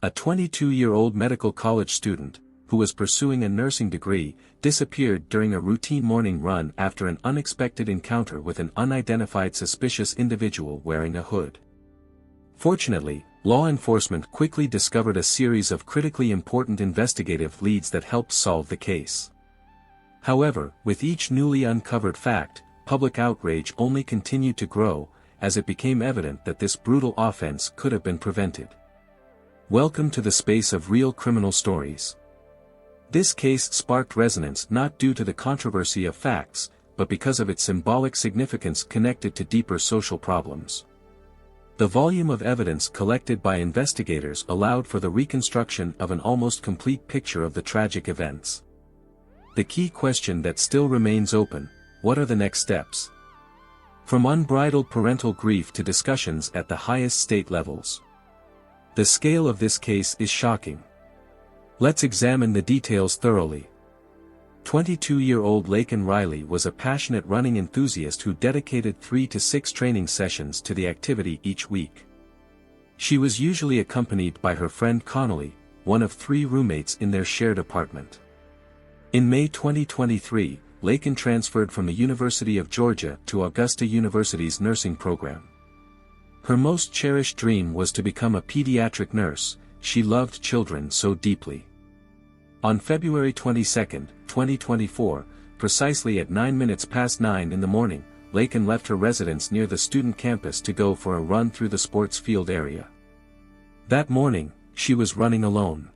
A 22-year-old medical college student, who was pursuing a nursing degree, disappeared during a routine morning run after an unexpected encounter with an unidentified suspicious individual wearing a hood. Fortunately, law enforcement quickly discovered a series of critically important investigative leads that helped solve the case. However, with each newly uncovered fact, public outrage only continued to grow, as it became evident that this brutal offense could have been prevented. Welcome to the space of real criminal stories. This case sparked resonance not due to the controversy of facts, but because of its symbolic significance connected to deeper social problems. The volume of evidence collected by investigators allowed for the reconstruction of an almost complete picture of the tragic events. The key question that still remains open: what are the next steps? From unbridled parental grief to discussions at the highest state levels. The scale of this case is shocking. Let's examine the details thoroughly. 22-year-old Laken Riley was a passionate running enthusiast who dedicated 3 to 6 training sessions to the activity each week. She was usually accompanied by her friend Connolly, one of 3 roommates in their shared apartment. In May 2023, Laken transferred from the University of Georgia to Augusta University's nursing program. Her most cherished dream was to become a pediatric nurse. She loved children so deeply. On February 22, 2024, precisely at 9:09 in the morning, Laken left her residence near the student campus to go for a run through the sports field area. That morning, she was running alone.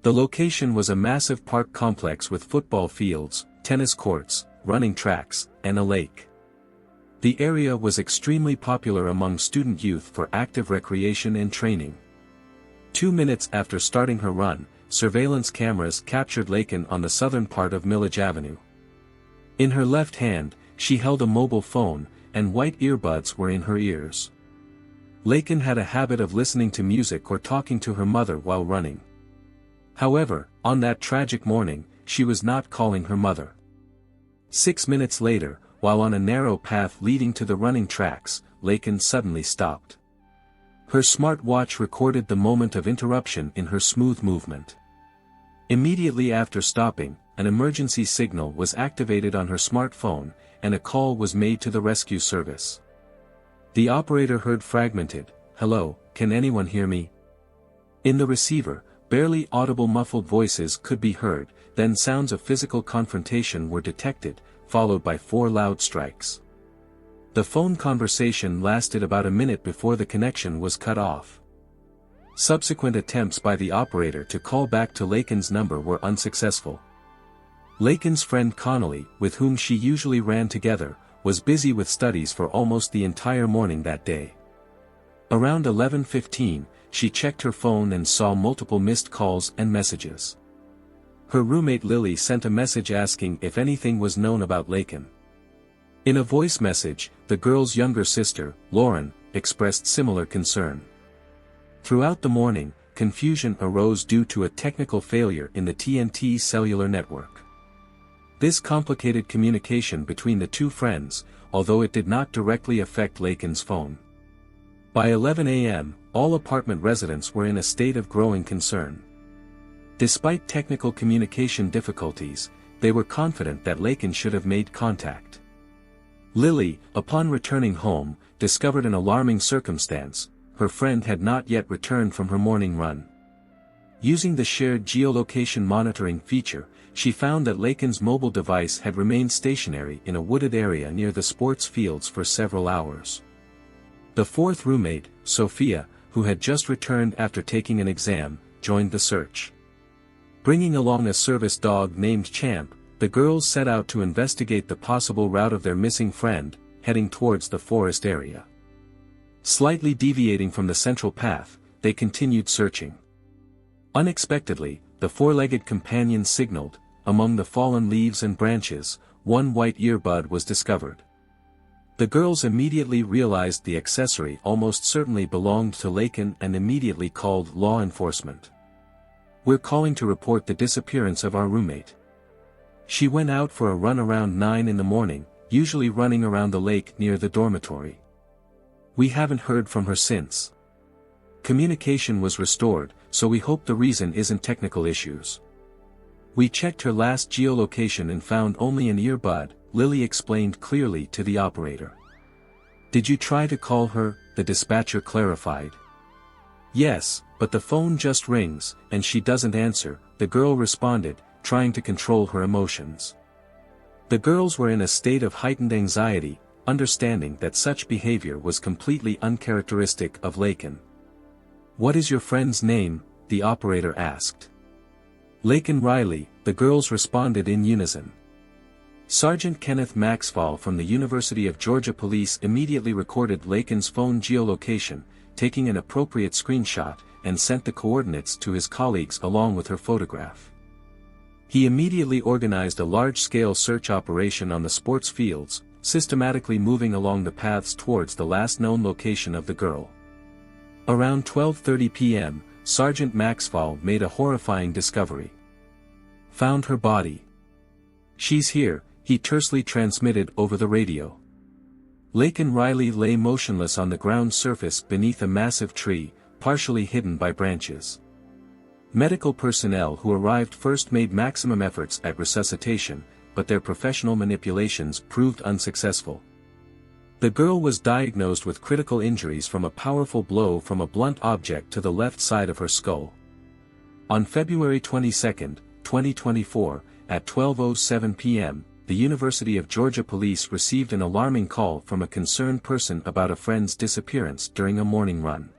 The location was a massive park complex with football fields, tennis courts, running tracks, and a lake. The area was extremely popular among student youth for active recreation and training. 2 minutes after starting her run, surveillance cameras captured Laken on the southern part of Millage Avenue. In her left hand, she held a mobile phone, and white earbuds were in her ears. Laken had a habit of listening to music or talking to her mother while running. However, on that tragic morning, she was not calling her mother. 6 minutes later, while on a narrow path leading to the running tracks, Laken suddenly stopped. Her smartwatch recorded the moment of interruption in her smooth movement. Immediately after stopping, an emergency signal was activated on her smartphone, and a call was made to the rescue service. The operator heard fragmented, "Hello, can anyone hear me?" In the receiver, barely audible muffled voices could be heard, then sounds of physical confrontation were detected, followed by 4 loud strikes. The phone conversation lasted about a minute before the connection was cut off. Subsequent attempts by the operator to call back to Laken's number were unsuccessful. Laken's friend Connolly, with whom she usually ran together, was busy with studies for almost the entire morning that day. Around 11:15, she checked her phone and saw multiple missed calls and messages. Her roommate Lily sent a message asking if anything was known about Laken. In a voice message, the girl's younger sister, Lauren, expressed similar concern. Throughout the morning, confusion arose due to a technical failure in the TNT cellular network. This complicated communication between the 2 friends, although it did not directly affect Laken's phone. By 11 a.m., all apartment residents were in a state of growing concern. Despite technical communication difficulties, they were confident that Laken should have made contact. Lily, upon returning home, discovered an alarming circumstance: her friend had not yet returned from her morning run. Using the shared geolocation monitoring feature, she found that Laken's mobile device had remained stationary in a wooded area near the sports fields for several hours. The 4th roommate, Sophia, who had just returned after taking an exam, joined the search. Bringing along a service dog named Champ, the girls set out to investigate the possible route of their missing friend, heading towards the forest area. Slightly deviating from the central path, they continued searching. Unexpectedly, the 4-legged companion signaled. Among the fallen leaves and branches, 1 white earbud was discovered. The girls immediately realized the accessory almost certainly belonged to Laken and immediately called law enforcement. "We're calling to report the disappearance of our roommate. She went out for a run around 9 in the morning, usually running around the lake near the dormitory. We haven't heard from her since." Communication was restored, so we hope the reason isn't technical issues. We checked her last geolocation and found only an earbud, Lily explained clearly to the operator. Did you try to call her? The dispatcher clarified. Yes, but the phone just rings, and she doesn't answer, the girl responded, trying to control her emotions. The girls were in a state of heightened anxiety, understanding that such behavior was completely uncharacteristic of Laken. What is your friend's name? The operator asked. Laken Riley, the girls responded in unison. Sergeant Kenneth Maxwell from the University of Georgia Police immediately recorded Laken's phone geolocation, taking an appropriate screenshot, and sent the coordinates to his colleagues along with her photograph. He immediately organized a large-scale search operation on the sports fields, systematically moving along the paths towards the last known location of the girl. Around 12:30 p.m., Sergeant Maxwell made a horrifying discovery. Found her body. She's here, he tersely transmitted over the radio. Laken Riley lay motionless on the ground surface beneath a massive tree, partially hidden by branches. Medical personnel who arrived first made maximum efforts at resuscitation, but their professional manipulations proved unsuccessful. The girl was diagnosed with critical injuries from a powerful blow from a blunt object to the left side of her skull. On February 22, 2024, at 12:07 p.m., the University of Georgia Police received an alarming call from a concerned person about a friend's disappearance during a morning run.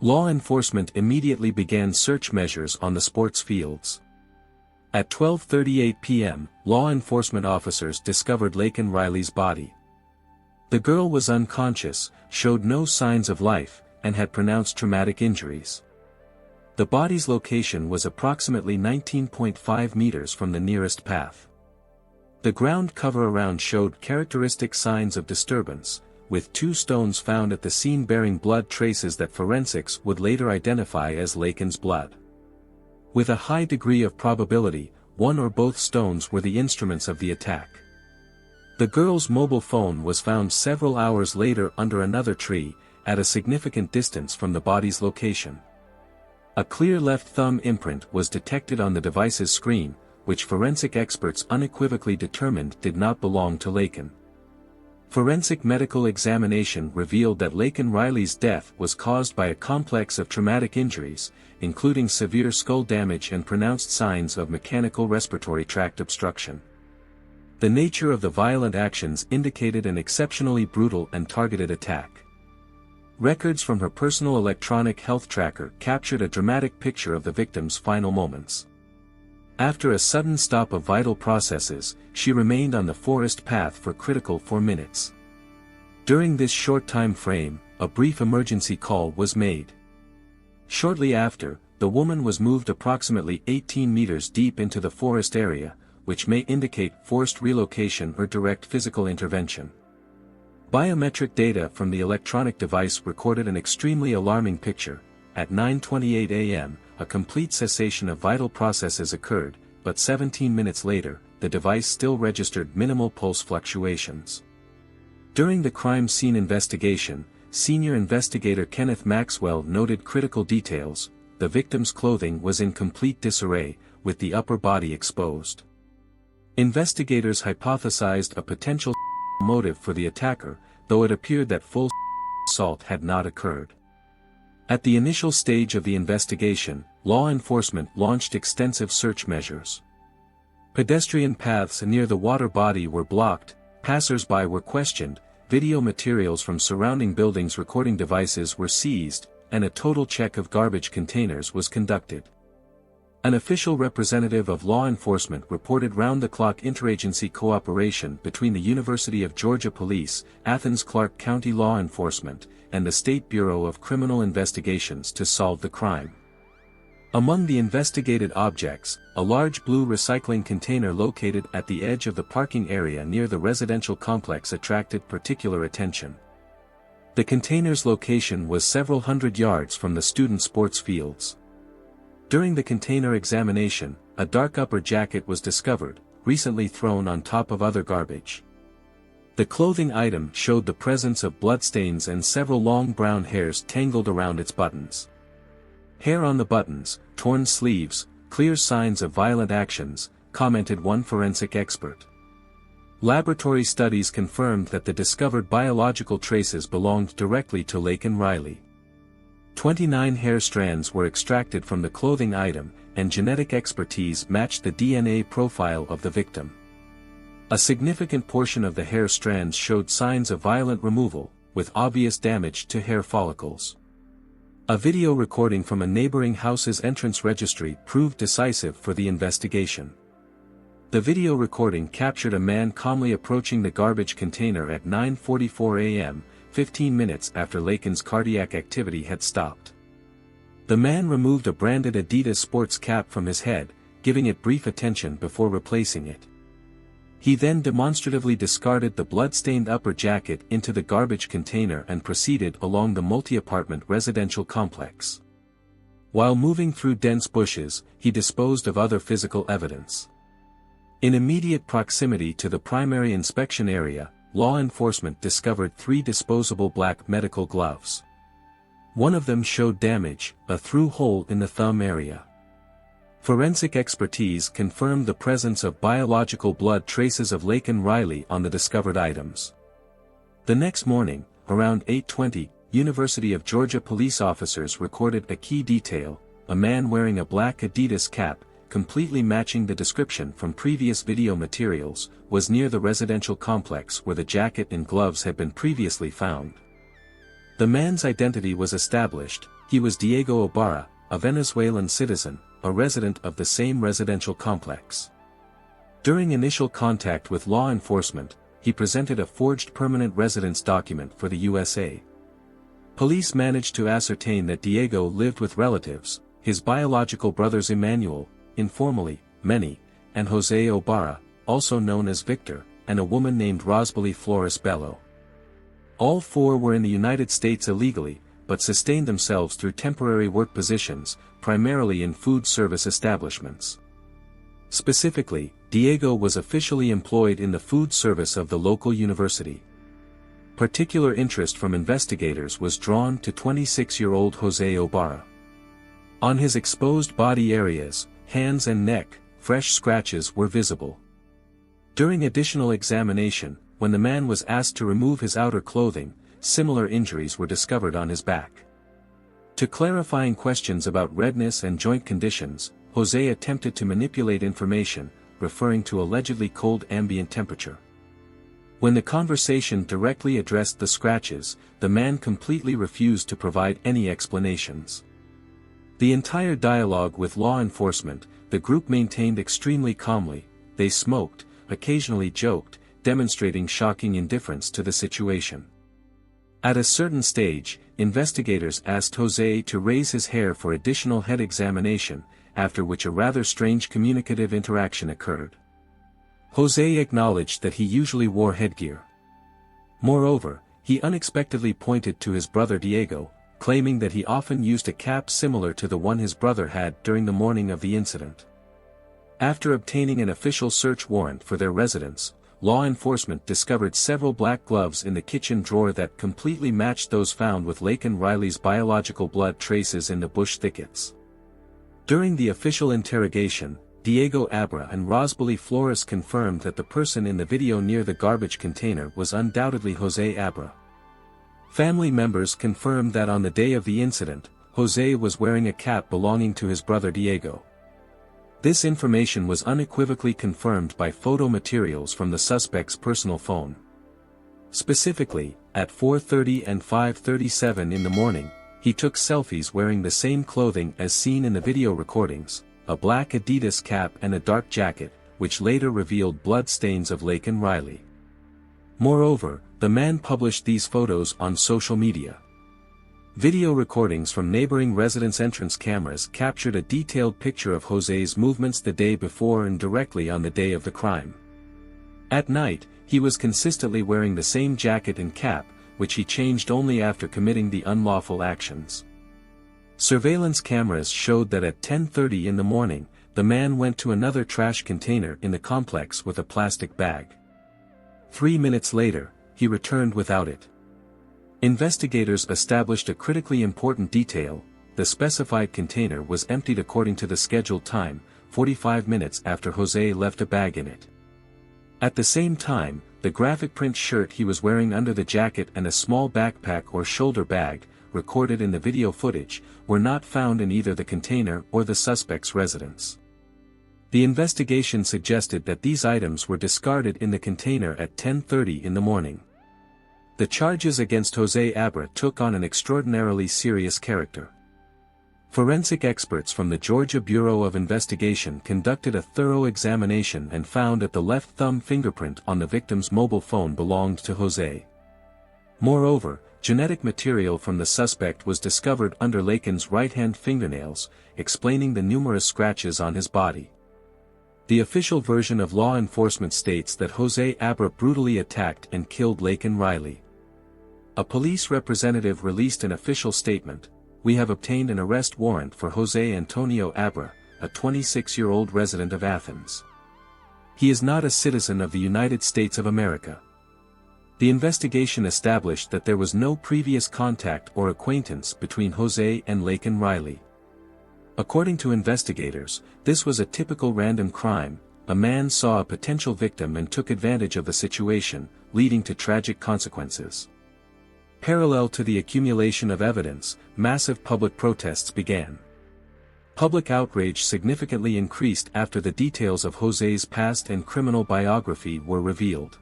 Law enforcement immediately began search measures on the sports fields. At 12:38 p.m., law enforcement officers discovered Laken Riley's body. The girl was unconscious, showed no signs of life, and had pronounced traumatic injuries. The body's location was approximately 19.5 meters from the nearest path. The ground cover around showed characteristic signs of disturbance, with 2 stones found at the scene bearing blood traces that forensics would later identify as Laken's blood. With a high degree of probability, one or both stones were the instruments of the attack. The girl's mobile phone was found several hours later under another tree, at a significant distance from the body's location. A clear left thumb imprint was detected on the device's screen, which forensic experts unequivocally determined did not belong to Laken. Forensic medical examination revealed that Laken Riley's death was caused by a complex of traumatic injuries, including severe skull damage and pronounced signs of mechanical respiratory tract obstruction. The nature of the violent actions indicated an exceptionally brutal and targeted attack. Records from her personal electronic health tracker captured a dramatic picture of the victim's final moments. After a sudden stop of vital processes, she remained on the forest path for critical 4 minutes. During this short time frame, a brief emergency call was made. Shortly after, the woman was moved approximately 18 meters deep into the forest area, which may indicate forced relocation or direct physical intervention. Biometric data from the electronic device recorded an extremely alarming picture. At 9:28 a.m., a complete cessation of vital processes occurred, but 17 minutes later, the device still registered minimal pulse fluctuations. During the crime scene investigation, senior investigator Kenneth Maxwell noted critical details. The victim's clothing was in complete disarray, with the upper body exposed. Investigators hypothesized a potential motive for the attacker, though it appeared that full assault had not occurred. At the initial stage of the investigation, law enforcement launched extensive search measures. Pedestrian paths near the water body were blocked, passers-by were questioned, video materials from surrounding buildings recording devices were seized, and a total check of garbage containers was conducted. An official representative of law enforcement reported round-the-clock interagency cooperation between the University of Georgia Police, Athens-Clarke County Law Enforcement, and the State Bureau of Criminal Investigations to solve the crime. Among the investigated objects, a large blue recycling container located at the edge of the parking area near the residential complex attracted particular attention. The container's location was several hundred yards from the student sports fields. During the container examination, a dark upper jacket was discovered, recently thrown on top of other garbage. The clothing item showed the presence of bloodstains and several long brown hairs tangled around its buttons. "Hair on the buttons, torn sleeves, clear signs of violent actions," commented one forensic expert. Laboratory studies confirmed that the discovered biological traces belonged directly to Laken Riley. 29 hair strands were extracted from the clothing item, and genetic expertise matched the DNA profile of the victim. A significant portion of the hair strands showed signs of violent removal, with obvious damage to hair follicles. A video recording from a neighboring house's entrance registry proved decisive for the investigation. The video recording captured a man calmly approaching the garbage container at 9:44 a.m., 15 minutes after Laken's cardiac activity had stopped. The man removed a branded Adidas sports cap from his head, giving it brief attention before replacing it. He then demonstratively discarded the blood-stained upper jacket into the garbage container and proceeded along the multi-apartment residential complex. While moving through dense bushes, he disposed of other physical evidence. In immediate proximity to the primary inspection area, law enforcement discovered 3 disposable black medical gloves. One of them showed damage, a through hole in the thumb area. Forensic expertise confirmed the presence of biological blood traces of Laken Riley on the discovered items. The next morning, around 8:20, University of Georgia police officers recorded a key detail: a man wearing a black Adidas cap, completely matching the description from previous video materials, was near the residential complex where the jacket and gloves had been previously found. The man's identity was established: he was Diego Ibarra, a Venezuelan citizen, a resident of the same residential complex. During initial contact with law enforcement, he presented a forged permanent residence document for the USA. Police managed to ascertain that Diego lived with relatives, his biological brothers Emmanuel, informally, Manny, and Jose Ibarra, also known as Victor, and a woman named Rosbely Flores Bello. All 4 were in the United States illegally, but sustained themselves through temporary work positions, primarily in food service establishments. Specifically, Diego was officially employed in the food service of the local university. Particular interest from investigators was drawn to 26-year-old Jose Ibarra. On his exposed body areas, hands and neck, fresh scratches were visible. During additional examination, when the man was asked to remove his outer clothing, similar injuries were discovered on his back. To clarifying questions about redness and joint conditions, Jose attempted to manipulate information, referring to allegedly cold ambient temperature. When the conversation directly addressed the scratches, the man completely refused to provide any explanations. The entire dialogue with law enforcement, the group maintained extremely calmly. They smoked, occasionally joked, demonstrating shocking indifference to the situation. At a certain stage, investigators asked Jose to raise his hair for additional head examination, after which a rather strange communicative interaction occurred. Jose acknowledged that he usually wore headgear. Moreover, he unexpectedly pointed to his brother Diego, claiming that he often used a cap similar to the one his brother had during the morning of the incident. After obtaining an official search warrant for their residence, law enforcement discovered several black gloves in the kitchen drawer that completely matched those found with Laken Riley's biological blood traces in the bush thickets. During the official interrogation, Diego Ibarra and Rosbely Flores confirmed that the person in the video near the garbage container was undoubtedly Jose Ibarra. Family members confirmed that on the day of the incident, Jose was wearing a cap belonging to his brother Diego. This information was unequivocally confirmed by photo materials from the suspect's personal phone. Specifically, at 4:30 and 5:37 in the morning, he took selfies wearing the same clothing as seen in the video recordings, a black Adidas cap and a dark jacket, which later revealed blood stains of Laken Riley. Moreover, the man published these photos on social media. Video recordings from neighboring residence entrance cameras captured a detailed picture of Jose's movements the day before and directly on the day of the crime. At night, he was consistently wearing the same jacket and cap, which he changed only after committing the unlawful actions. Surveillance cameras showed that at 10:30 in the morning, the man went to another trash container in the complex with a plastic bag. 3 minutes later, he returned without it. Investigators established a critically important detail: the specified container was emptied according to the scheduled time, 45 minutes after Jose left a bag in it. At the same time, the graphic print shirt he was wearing under the jacket and a small backpack or shoulder bag, recorded in the video footage, were not found in either the container or the suspect's residence. The investigation suggested that these items were discarded in the container at 10:30 in the morning. The charges against Jose Ibarra took on an extraordinarily serious character. Forensic experts from the Georgia Bureau of Investigation conducted a thorough examination and found that the left thumb fingerprint on the victim's mobile phone belonged to Jose. Moreover, genetic material from the suspect was discovered under Laken's right-hand fingernails, explaining the numerous scratches on his body. The official version of law enforcement states that Jose Ibarra brutally attacked and killed Laken Riley. A police representative released an official statement: "We have obtained an arrest warrant for Jose Antonio Ibarra, a 26-year-old resident of Athens. He is not a citizen of the United States of America." The investigation established that there was no previous contact or acquaintance between Jose and Laken Riley. According to investigators, this was a typical random crime: a man saw a potential victim and took advantage of the situation, leading to tragic consequences. Parallel to the accumulation of evidence, massive public protests began. Public outrage significantly increased after the details of Jose's past and criminal biography were revealed.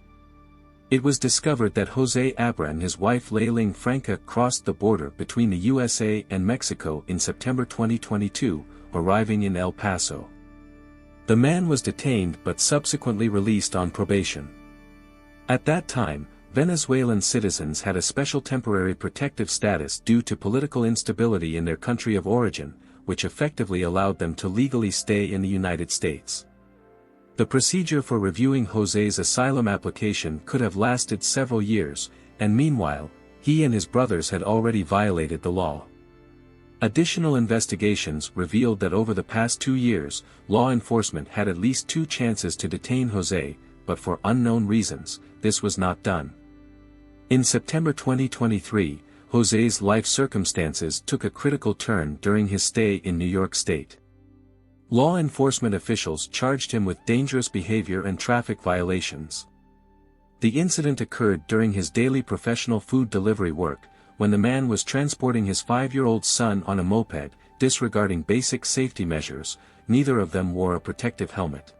It was discovered that Jose Ibarra and his wife Laken Riley crossed the border between the USA and Mexico in September 2022, arriving in El Paso. The man was detained but subsequently released on probation. At that time, Venezuelan citizens had a special temporary protective status due to political instability in their country of origin, which effectively allowed them to legally stay in the United States. The procedure for reviewing Jose's asylum application could have lasted several years, and meanwhile, he and his brothers had already violated the law. Additional investigations revealed that over the past 2 years, law enforcement had at least 2 chances to detain Jose, but for unknown reasons, this was not done. In September 2023, Jose's life circumstances took a critical turn during his stay in New York State. Law enforcement officials charged him with dangerous behavior and traffic violations. The incident occurred during his daily professional food delivery work, when the man was transporting his 5-year-old son on a moped, disregarding basic safety measures. Neither of them wore a protective helmet.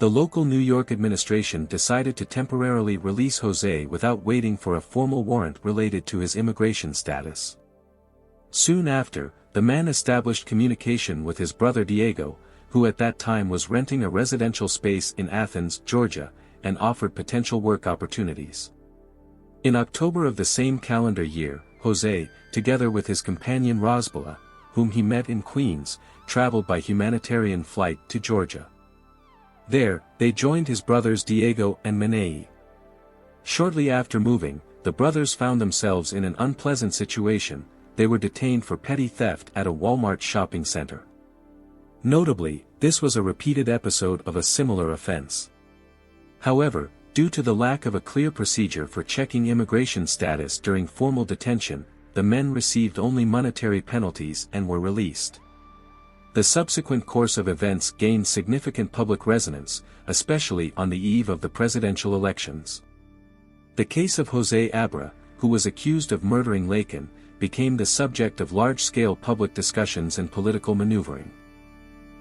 The local New York administration decided to temporarily release Jose without waiting for a formal warrant related to his immigration status. Soon after, the man established communication with his brother Diego, who at that time was renting a residential space in Athens, Georgia, and offered potential work opportunities. In October of the same calendar year, Jose, together with his companion Rosbala, whom he met in Queens, traveled by humanitarian flight to Georgia. There, they joined his brothers Diego and Menei. Shortly after moving, the brothers found themselves in an unpleasant situation. They were detained for petty theft at a Walmart shopping center. Notably, this was a repeated episode of a similar offense. However, due to the lack of a clear procedure for checking immigration status during formal detention, the men received only monetary penalties and were released. The subsequent course of events gained significant public resonance, especially on the eve of the presidential elections. The case of Jose Ibarra, who was accused of murdering Laken, became the subject of large-scale public discussions and political maneuvering.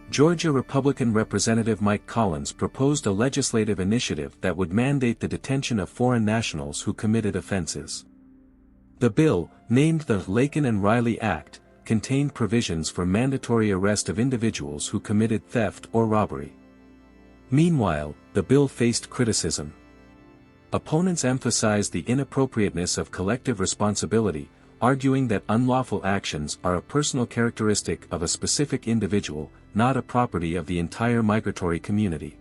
Georgia Republican Representative Mike Collins proposed a legislative initiative that would mandate the detention of foreign nationals who committed offenses. The bill, named the Laken and Riley Act, contained provisions for mandatory arrest of individuals who committed theft or robbery. Meanwhile, the bill faced criticism. Opponents emphasized the inappropriateness of collective responsibility, arguing that unlawful actions are a personal characteristic of a specific individual, not a property of the entire migratory community.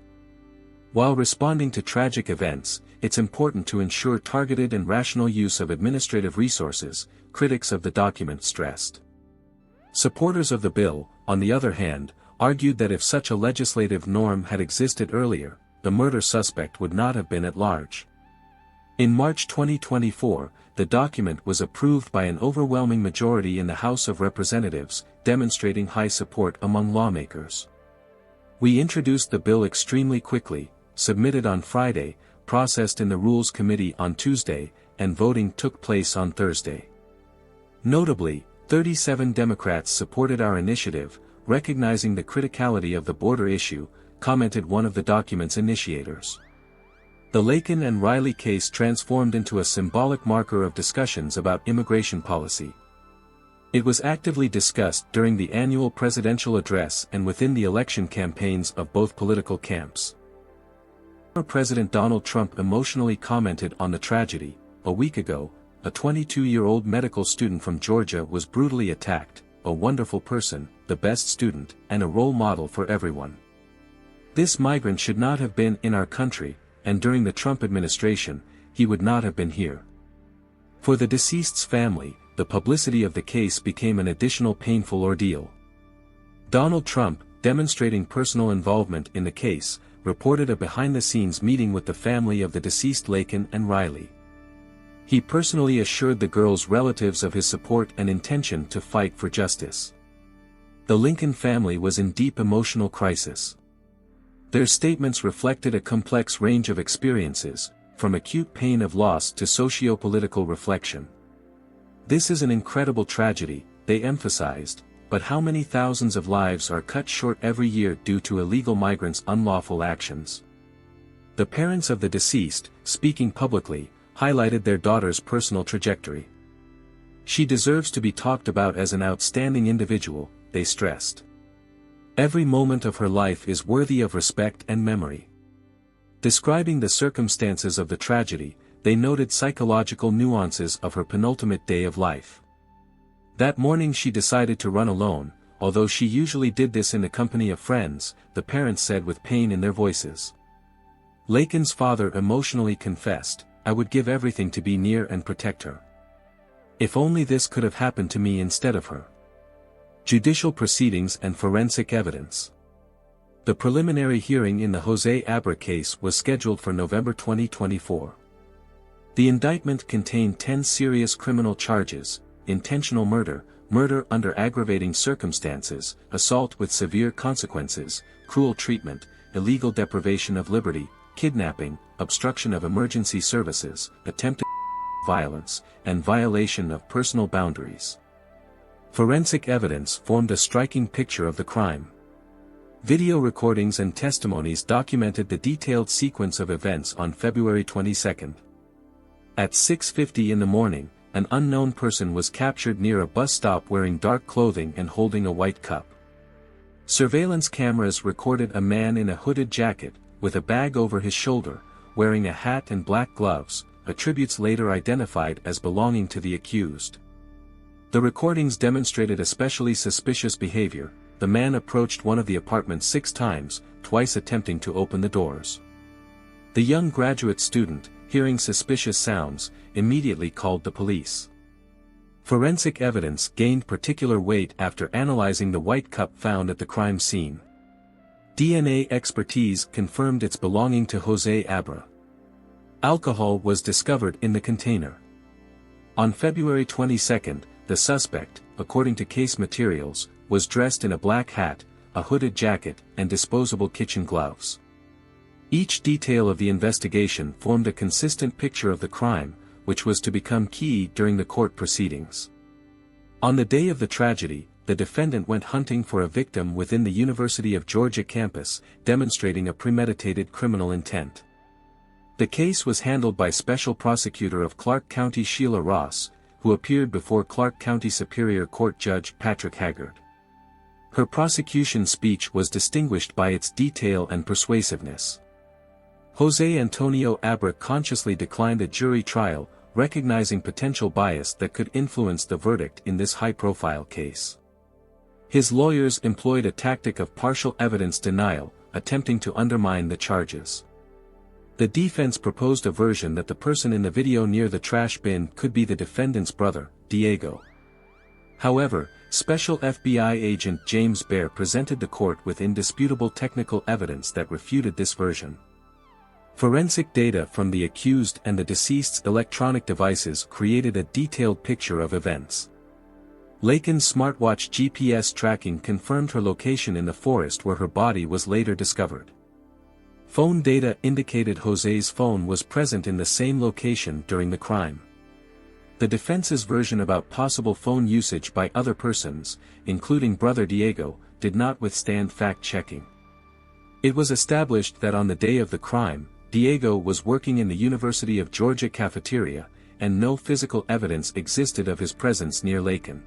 While responding to tragic events, it's important to ensure targeted and rational use of administrative resources, critics of the document stressed. Supporters of the bill, on the other hand, argued that if such a legislative norm had existed earlier, the murder suspect would not have been at large. In March 2024, the document was approved by an overwhelming majority in the House of Representatives, demonstrating high support among lawmakers. We introduced the bill extremely quickly, submitted on Friday, processed in the Rules Committee on Tuesday, and voting took place on Thursday. Notably, 37 Democrats supported our initiative, recognizing the criticality of the border issue, commented one of the document's initiators. The Laken and Riley case transformed into a symbolic marker of discussions about immigration policy. It was actively discussed during the annual presidential address and within the election campaigns of both political camps. Former President Donald Trump emotionally commented on the tragedy. A week ago, a 22-year-old medical student from Georgia was brutally attacked, a wonderful person, the best student, and a role model for everyone. This migrant should not have been in our country, and during the Trump administration, he would not have been here. For the deceased's family, the publicity of the case became an additional painful ordeal. Donald Trump, demonstrating personal involvement in the case, reported a behind-the-scenes meeting with the family of the deceased Laken and Riley. He personally assured the girls' relatives of his support and intention to fight for justice. The Lincoln family was in deep emotional crisis. Their statements reflected a complex range of experiences, from acute pain of loss to socio-political reflection. This is an incredible tragedy, they emphasized, but how many thousands of lives are cut short every year due to illegal migrants' unlawful actions? The parents of the deceased, speaking publicly, highlighted their daughter's personal trajectory. She deserves to be talked about as an outstanding individual, they stressed. Every moment of her life is worthy of respect and memory. Describing the circumstances of the tragedy, they noted psychological nuances of her penultimate day of life. That morning she decided to run alone, although she usually did this in the company of friends, the parents said with pain in their voices. Laken's father emotionally confessed, "I would give everything to be near and protect her. If only this could have happened to me instead of her." Judicial proceedings and forensic evidence. The preliminary hearing in the Jose Antonio case was scheduled for November 2024. The indictment contained 10 serious criminal charges: intentional murder, murder under aggravating circumstances, assault with severe consequences, cruel treatment, illegal deprivation of liberty, kidnapping, obstruction of emergency services, attempted violence, and violation of personal boundaries. Forensic evidence formed a striking picture of the crime. Video recordings and testimonies documented the detailed sequence of events on February 22. At 6:50 in the morning, an unknown person was captured near a bus stop wearing dark clothing and holding a white cup. Surveillance cameras recorded a man in a hooded jacket, with a bag over his shoulder, wearing a hat and black gloves, attributes later identified as belonging to the accused. The recordings demonstrated especially suspicious behavior. The man approached one of the apartments 6 times, twice attempting to open the doors. The young graduate student, hearing suspicious sounds, immediately called the police. Forensic evidence gained particular weight after analyzing the white cup found at the crime scene. DNA expertise confirmed its belonging to Jose Antonio. Alcohol was discovered in the container. On February 22, the suspect, according to case materials, was dressed in a black hat, a hooded jacket, and disposable kitchen gloves. Each detail of the investigation formed a consistent picture of the crime, which was to become key during the court proceedings. On the day of the tragedy, the defendant went hunting for a victim within the University of Georgia campus, demonstrating a premeditated criminal intent. The case was handled by Special Prosecutor of Clark County Sheila Ross, who appeared before Clark County Superior Court Judge Patrick Haggard. Her prosecution speech was distinguished by its detail and persuasiveness. Jose Antonio Ibarra consciously declined a jury trial, recognizing potential bias that could influence the verdict in this high-profile case. His lawyers employed a tactic of partial evidence denial, attempting to undermine the charges. The defense proposed a version that the person in the video near the trash bin could be the defendant's brother, Diego. However, Special FBI Agent James Baer presented the court with indisputable technical evidence that refuted this version. Forensic data from the accused and the deceased's electronic devices created a detailed picture of events. Laken's smartwatch GPS tracking confirmed her location in the forest where her body was later discovered. Phone data indicated Jose's phone was present in the same location during the crime. The defense's version about possible phone usage by other persons, including brother Diego, did not withstand fact-checking. It was established that on the day of the crime, Diego was working in the University of Georgia cafeteria, and no physical evidence existed of his presence near Laken.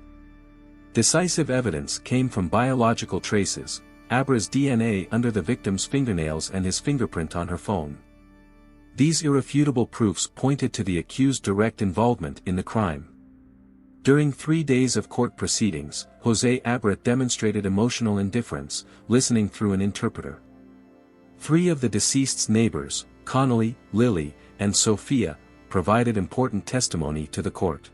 Decisive evidence came from biological traces, Ibarra's DNA under the victim's fingernails and his fingerprint on her phone. These irrefutable proofs pointed to the accused's direct involvement in the crime. During 3 days of court proceedings, Jose Ibarra demonstrated emotional indifference, listening through an interpreter. 3 of the deceased's neighbors, Connolly, Lily, and Sophia, provided important testimony to the court.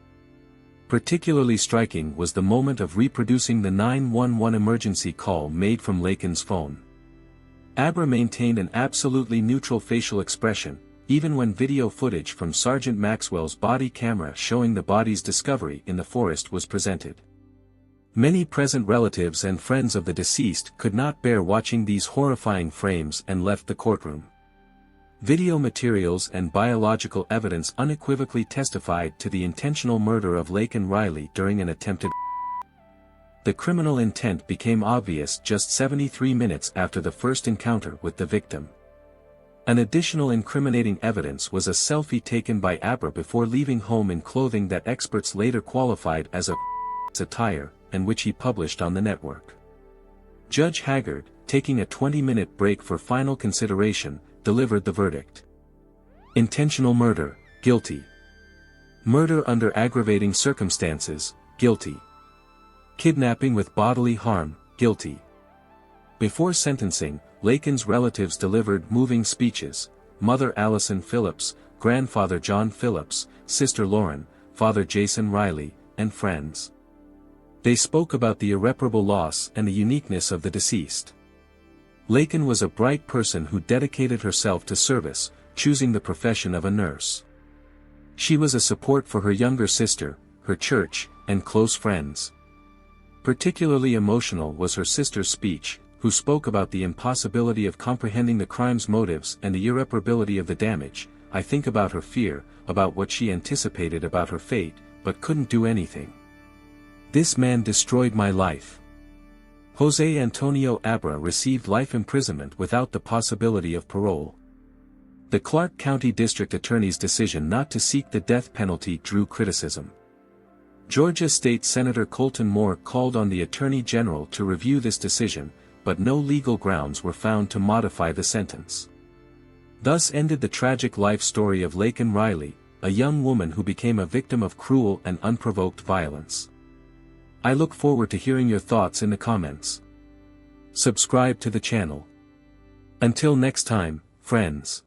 Particularly striking was the moment of reproducing the 911 emergency call made from Laken's phone. Ibarra maintained an absolutely neutral facial expression, even when video footage from Sergeant Maxwell's body camera showing the body's discovery in the forest was presented. Many present relatives and friends of the deceased could not bear watching these horrifying frames and left the courtroom. Video materials and biological evidence unequivocally testified to the intentional murder of Laken Riley during an attempted. The criminal intent became obvious just 73 minutes after the first encounter with the victim. An additional incriminating evidence was a selfie taken by Ibarra before leaving home in clothing that experts later qualified as a attire, and which he published on the network. Judge Haggard, taking a 20-minute break for final consideration, delivered the verdict. Intentional murder, guilty. Murder under aggravating circumstances, guilty. Kidnapping with bodily harm, guilty. Before sentencing, Laken's relatives delivered moving speeches: Mother Allison Phillips, Grandfather John Phillips, Sister Lauren, Father Jason Riley, and friends. They spoke about the irreparable loss and the uniqueness of the deceased. Laken was a bright person who dedicated herself to service, choosing the profession of a nurse. She was a support for her younger sister, her church, and close friends. Particularly emotional was her sister's speech, who spoke about the impossibility of comprehending the crime's motives and the irreparability of the damage. I think about her fear, about what she anticipated about her fate, but couldn't do anything. This man destroyed my life. Jose Antonio Ibarra received life imprisonment without the possibility of parole. The Clark County District Attorney's decision not to seek the death penalty drew criticism. Georgia State Senator Colton Moore called on the Attorney General to review this decision, but no legal grounds were found to modify the sentence. Thus ended the tragic life story of Laken Riley, a young woman who became a victim of cruel and unprovoked violence. I look forward to hearing your thoughts in the comments. Subscribe to the channel. Until next time, friends.